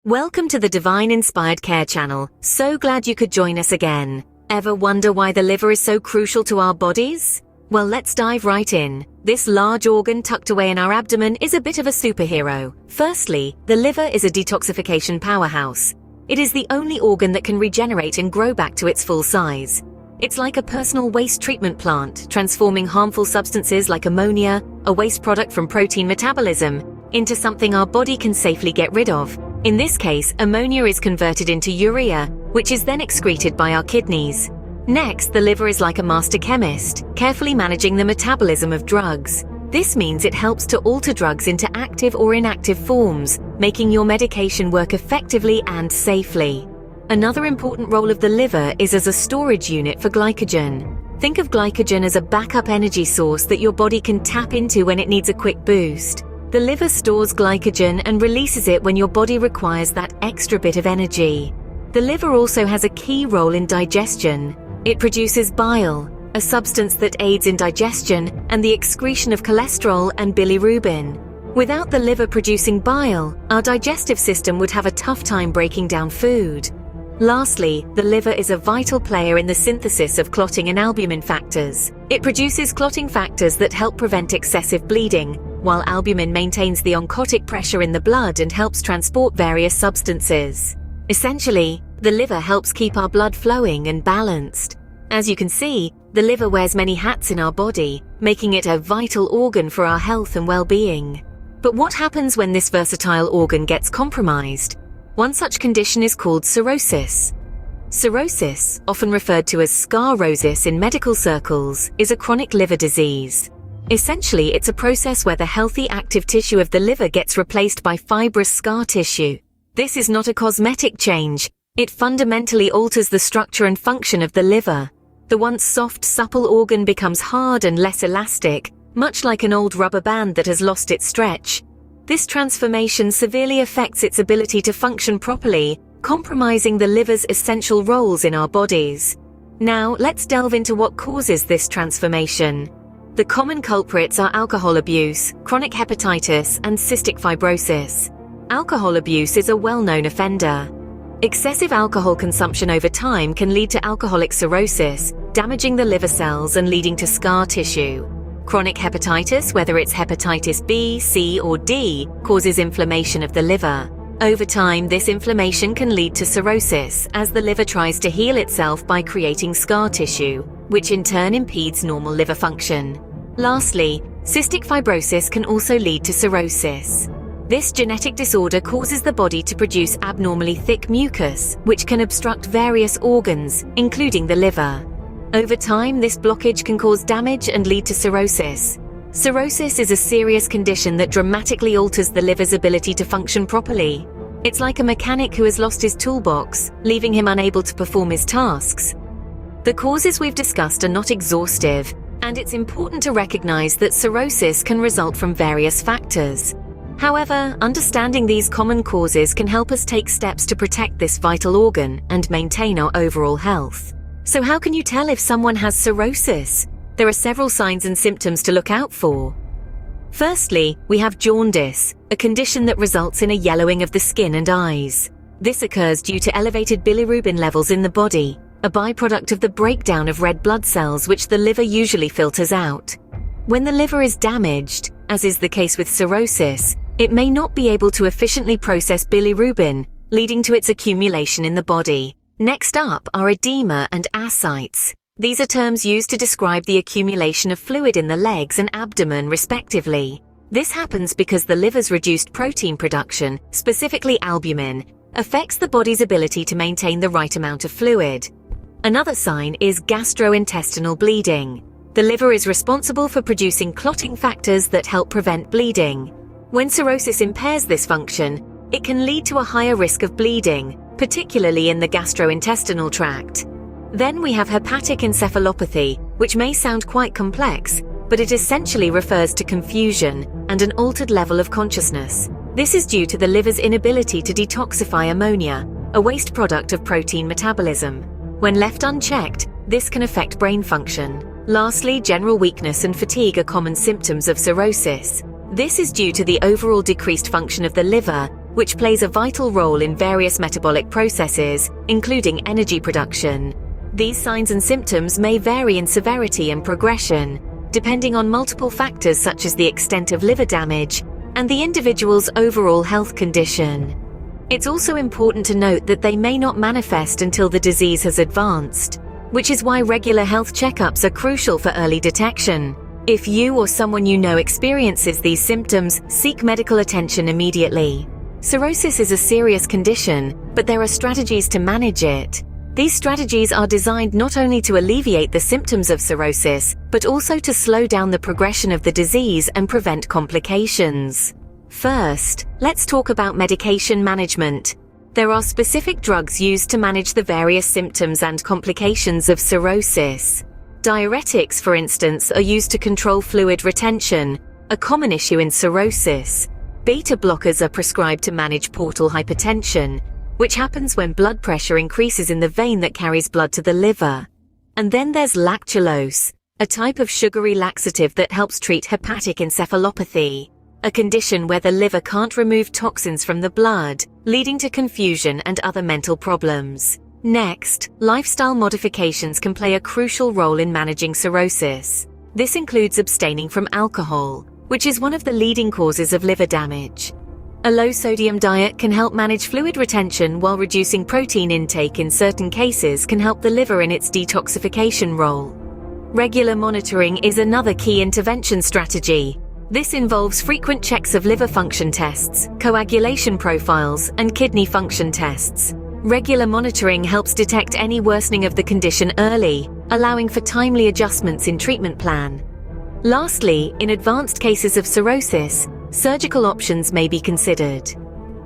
Welcome to the Divine Inspired Care channel. So glad you could join us again. Ever wonder why the liver is so crucial to our bodies? Well, let's dive right in. This large organ tucked away in our abdomen is a bit of a superhero. Firstly, the liver is a detoxification powerhouse. It is the only organ that can regenerate and grow back to its full size. It's like a personal waste treatment plant, transforming harmful substances like ammonia, a waste product from protein metabolism, into something our body can safely get rid of. In this case, ammonia is converted into urea, which is then excreted by our kidneys. Next, the liver is like a master chemist, carefully managing the metabolism of drugs. This means it helps to alter drugs into active or inactive forms, making your medication work effectively and safely. Another important role of the liver is as a storage unit for glycogen. Think of glycogen as a backup energy source that your body can tap into when it needs a quick boost. The liver stores glycogen and releases it when your body requires that extra bit of energy. The liver also has a key role in digestion. It produces bile, a substance that aids in digestion and the excretion of cholesterol and bilirubin. Without the liver producing bile, our digestive system would have a tough time breaking down food. Lastly, the liver is a vital player in the synthesis of clotting and albumin factors. It produces clotting factors that help prevent excessive bleeding, while albumin maintains the oncotic pressure in the blood and helps transport various substances. Essentially, the liver helps keep our blood flowing and balanced. As you can see, the liver wears many hats in our body, making it a vital organ for our health and well-being. But what happens when this versatile organ gets compromised? One such condition is called cirrhosis. Cirrhosis, often referred to as sclerosis in medical circles, is a chronic liver disease. Essentially, it's a process where the healthy active tissue of the liver gets replaced by fibrous scar tissue. This is not a cosmetic change. It fundamentally alters the structure and function of the liver. The once soft, supple organ becomes hard and less elastic, much like an old rubber band that has lost its stretch. This transformation severely affects its ability to function properly, compromising the liver's essential roles in our bodies. Now, let's delve into what causes this transformation. The common culprits are alcohol abuse, chronic hepatitis, and cystic fibrosis. Alcohol abuse is a well-known offender. Excessive alcohol consumption over time can lead to alcoholic cirrhosis, damaging the liver cells and leading to scar tissue. Chronic hepatitis, whether it's hepatitis B, C, or D, causes inflammation of the liver. Over time, this inflammation can lead to cirrhosis, as the liver tries to heal itself by creating scar tissue, which in turn impedes normal liver function. Lastly, cystic fibrosis can also lead to cirrhosis. This genetic disorder causes the body to produce abnormally thick mucus, which can obstruct various organs, including the liver. Over time, this blockage can cause damage and lead to cirrhosis. Cirrhosis is a serious condition that dramatically alters the liver's ability to function properly. It's like a mechanic who has lost his toolbox, leaving him unable to perform his tasks. The causes we've discussed are not exhaustive, and it's important to recognize that cirrhosis can result from various factors. However, understanding these common causes can help us take steps to protect this vital organ and maintain our overall health. So how can you tell if someone has cirrhosis? There are several signs and symptoms to look out for. Firstly, we have jaundice, a condition that results in a yellowing of the skin and eyes. This occurs due to elevated bilirubin levels in the body, a byproduct of the breakdown of red blood cells which the liver usually filters out. When the liver is damaged, as is the case with cirrhosis, it may not be able to efficiently process bilirubin, leading to its accumulation in the body. Next up are edema and ascites. These are terms used to describe the accumulation of fluid in the legs and abdomen, respectively. This happens because the liver's reduced protein production, specifically albumin, affects the body's ability to maintain the right amount of fluid. Another sign is gastrointestinal bleeding. The liver is responsible for producing clotting factors that help prevent bleeding. When cirrhosis impairs this function, it can lead to a higher risk of bleeding, particularly in the gastrointestinal tract. Then we have hepatic encephalopathy, which may sound quite complex, but it essentially refers to confusion and an altered level of consciousness. This is due to the liver's inability to detoxify ammonia, a waste product of protein metabolism. When left unchecked, this can affect brain function. Lastly, general weakness and fatigue are common symptoms of cirrhosis. This is due to the overall decreased function of the liver, which plays a vital role in various metabolic processes, including energy production. These signs and symptoms may vary in severity and progression, depending on multiple factors such as the extent of liver damage and the individual's overall health condition. It's also important to note that they may not manifest until the disease has advanced, which is why regular health checkups are crucial for early detection. If you or someone you know experiences these symptoms, seek medical attention immediately. Cirrhosis is a serious condition, but there are strategies to manage it. These strategies are designed not only to alleviate the symptoms of cirrhosis, but also to slow down the progression of the disease and prevent complications. First, let's talk about medication management. There are specific drugs used to manage the various symptoms and complications of cirrhosis. Diuretics, for instance, are used to control fluid retention, a common issue in cirrhosis. Beta blockers are prescribed to manage portal hypertension, which happens when blood pressure increases in the vein that carries blood to the liver. And then there's lactulose, a type of sugary laxative that helps treat hepatic encephalopathy, a condition where the liver can't remove toxins from the blood, leading to confusion and other mental problems. Next, lifestyle modifications can play a crucial role in managing cirrhosis. This includes abstaining from alcohol, which is one of the leading causes of liver damage. A low-sodium diet can help manage fluid retention, while reducing protein intake in certain cases can help the liver in its detoxification role. Regular monitoring is another key intervention strategy. This involves frequent checks of liver function tests, coagulation profiles, and kidney function tests. Regular monitoring helps detect any worsening of the condition early, allowing for timely adjustments in treatment plan. Lastly, in advanced cases of cirrhosis, surgical options may be considered.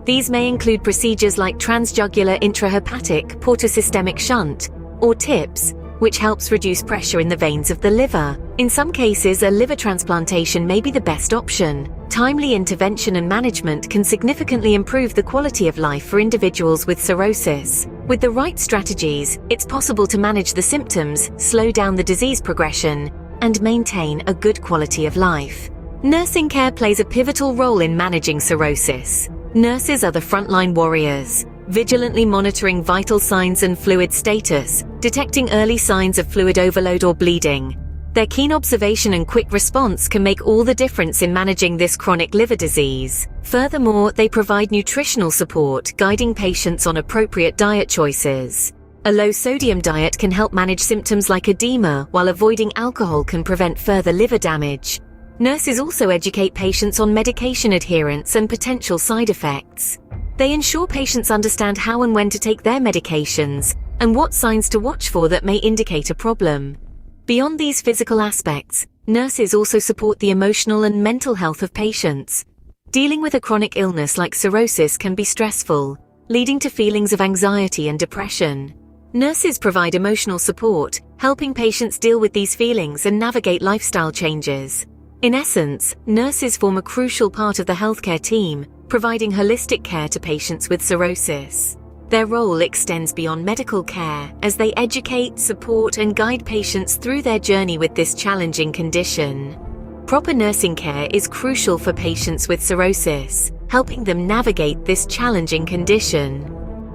These may include procedures like transjugular intrahepatic portosystemic shunt, or TIPS, which helps reduce pressure in the veins of the liver. In some cases, a liver transplantation may be the best option. Timely intervention and management can significantly improve the quality of life for individuals with cirrhosis. With the right strategies, it's possible to manage the symptoms, slow down the disease progression, and maintain a good quality of life. Nursing care plays a pivotal role in managing cirrhosis. Nurses are the frontline warriors, vigilantly monitoring vital signs and fluid status, detecting early signs of fluid overload or bleeding. Their keen observation and quick response can make all the difference in managing this chronic liver disease. Furthermore, they provide nutritional support, guiding patients on appropriate diet choices. A low-sodium diet can help manage symptoms like edema, while avoiding alcohol can prevent further liver damage. Nurses also educate patients on medication adherence and potential side effects. They ensure patients understand how and when to take their medications, and what signs to watch for that may indicate a problem. Beyond these physical aspects, nurses also support the emotional and mental health of patients. Dealing with a chronic illness like cirrhosis can be stressful, leading to feelings of anxiety and depression. Nurses provide emotional support, helping patients deal with these feelings and navigate lifestyle changes. In essence, nurses form a crucial part of the healthcare team, providing holistic care to patients with cirrhosis. Their role extends beyond medical care, as they educate, support, and guide patients through their journey with this challenging condition. Proper nursing care is crucial for patients with cirrhosis, helping them navigate this challenging condition.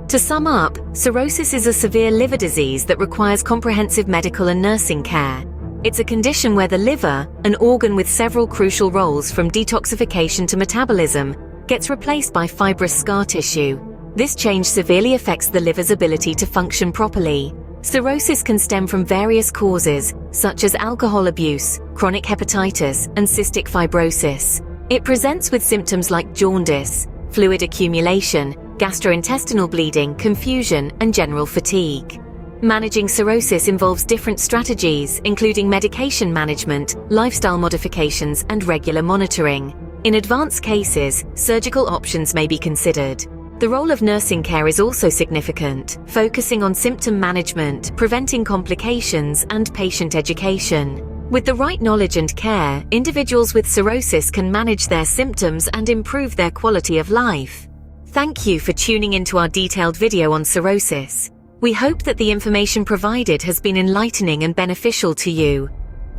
To sum up, cirrhosis is a severe liver disease that requires comprehensive medical and nursing care. It's a condition where the liver, an organ with several crucial roles from detoxification to metabolism, gets replaced by fibrous scar tissue. This change severely affects the liver's ability to function properly. Cirrhosis can stem from various causes, such as alcohol abuse, chronic hepatitis, and cystic fibrosis. It presents with symptoms like jaundice, fluid accumulation, gastrointestinal bleeding, confusion, and general fatigue. Managing cirrhosis involves different strategies, including medication management, lifestyle modifications, and regular monitoring. In advanced cases, surgical options may be considered. The role of nursing care is also significant, focusing on symptom management, preventing complications, and patient education. With the right knowledge and care, individuals with cirrhosis can manage their symptoms and improve their quality of life. Thank you for tuning into our detailed video on cirrhosis. We hope that the information provided has been enlightening and beneficial to you.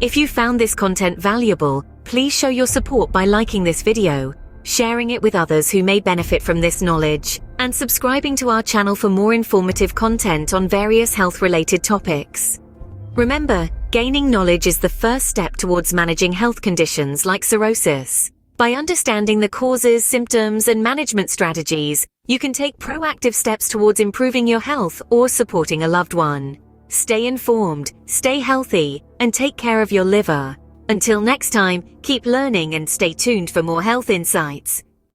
If you found this content valuable, please show your support by liking this video, sharing it with others who may benefit from this knowledge, and subscribing to our channel for more informative content on various health-related topics. Remember, gaining knowledge is the first step towards managing health conditions like cirrhosis. By understanding the causes, symptoms, and management strategies, you can take proactive steps towards improving your health or supporting a loved one. Stay informed, stay healthy, and take care of your liver. Until next time, keep learning and stay tuned for more health insights.